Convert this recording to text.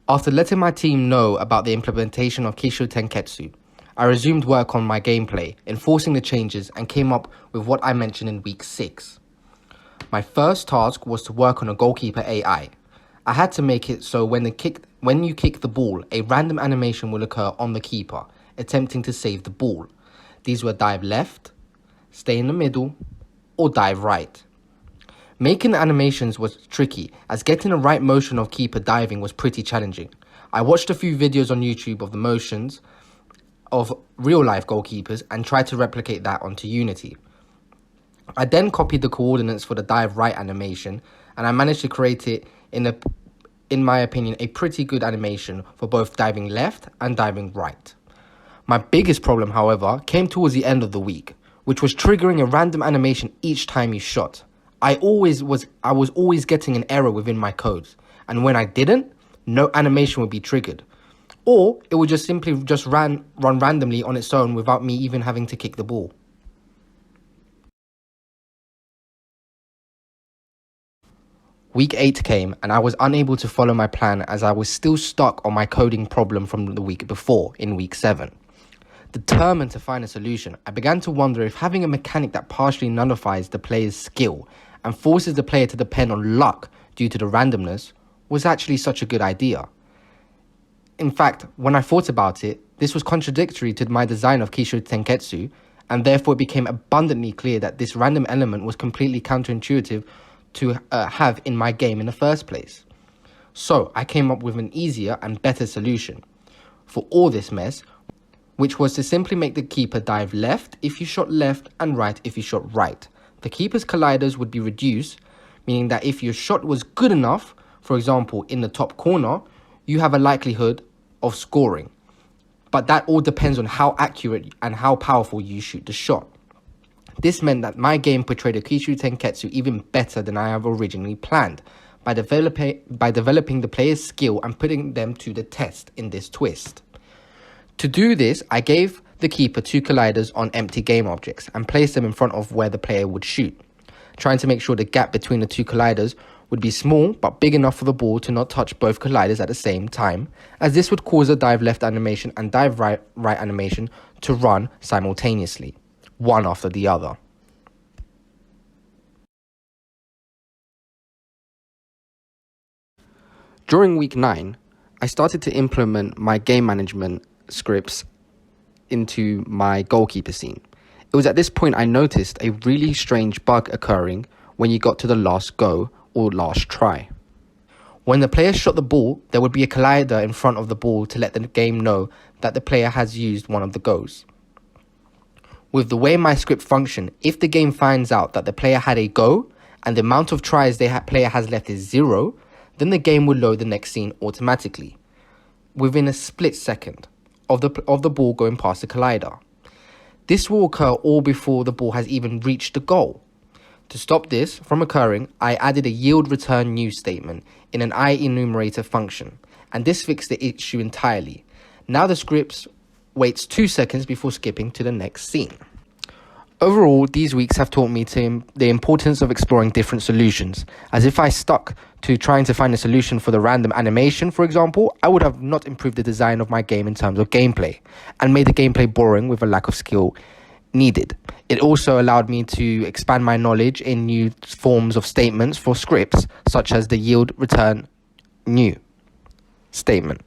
After letting my team know about the implementation of Kishu Tenketsu, I resumed work on my gameplay, enforcing the changes, and came up with what I mentioned in week 6. My first task was to work on a goalkeeper AI. I had to make it so when you kick the ball, a random animation will occur on the keeper, attempting to save the ball. These were dive left, stay in the middle, or dive right. Making the animations was tricky, as getting the right motion of keeper diving was pretty challenging. I watched a few videos on YouTube of the motions of real-life goalkeepers and tried to replicate that onto Unity. I then copied the coordinates for the dive right animation, and I managed to create it in my opinion, a pretty good animation for both diving left and diving right. My biggest problem, however, came towards the end of the week, which was triggering a random animation each time you shot. I was always getting an error within my codes, and when I didn't, no animation would be triggered. Or it would just simply run randomly on its own without me even having to kick the ball. Week 8 came and I was unable to follow my plan as I was still stuck on my coding problem from the week before, in week 7. Determined to find a solution, I began to wonder if having a mechanic that partially nullifies the player's skill and forces the player to depend on luck due to the randomness was actually such a good idea. In fact, when I thought about it, this was contradictory to my design of Kishu Tenketsu, and therefore it became abundantly clear that this random element was completely counterintuitive to have in my game in the first place. So I came up with an easier and better solution for all this mess, which was to simply make the keeper dive left if you shot left and right if you shot right. The keeper's colliders would be reduced, meaning that if your shot was good enough, for example in the top corner, you have a likelihood of scoring. But that all depends on how accurate and how powerful you shoot the shot. This meant that my game portrayed a Kishu Tenketsu even better than I have originally planned, by developing the player's skill and putting them to the test in this twist. To do this, I gave the keeper 2 colliders on empty game objects and placed them in front of where the player would shoot, trying to make sure the gap between the 2 colliders would be small but big enough for the ball to not touch both colliders at the same time, as this would cause a dive left animation and dive right animation to run simultaneously, one after the other. During week 9, I started to implement my game management scripts into my goalkeeper scene. It was at this point I noticed a really strange bug occurring when you got to the last go or last try. When the player shot the ball, there would be a collider in front of the ball to let the game know that the player has used one of the goes. With the way my script functioned, if the game finds out that the player had a go and the amount of tries the player has left is 0, then the game will load the next scene automatically, within a split second of the ball going past the collider. This will occur all before the ball has even reached the goal. To stop this from occurring, I added a yield return new statement in an IEnumerator function, and this fixed the issue entirely. Now the script waits 2 seconds before skipping to the next scene. Overall, these weeks have taught me the importance of exploring different solutions, as if I stuck to trying to find a solution for the random animation, for example, I would have not improved the design of my game in terms of gameplay, and made the gameplay boring with a lack of skill needed. It also allowed me to expand my knowledge in new forms of statements for scripts, such as the yield return new statement.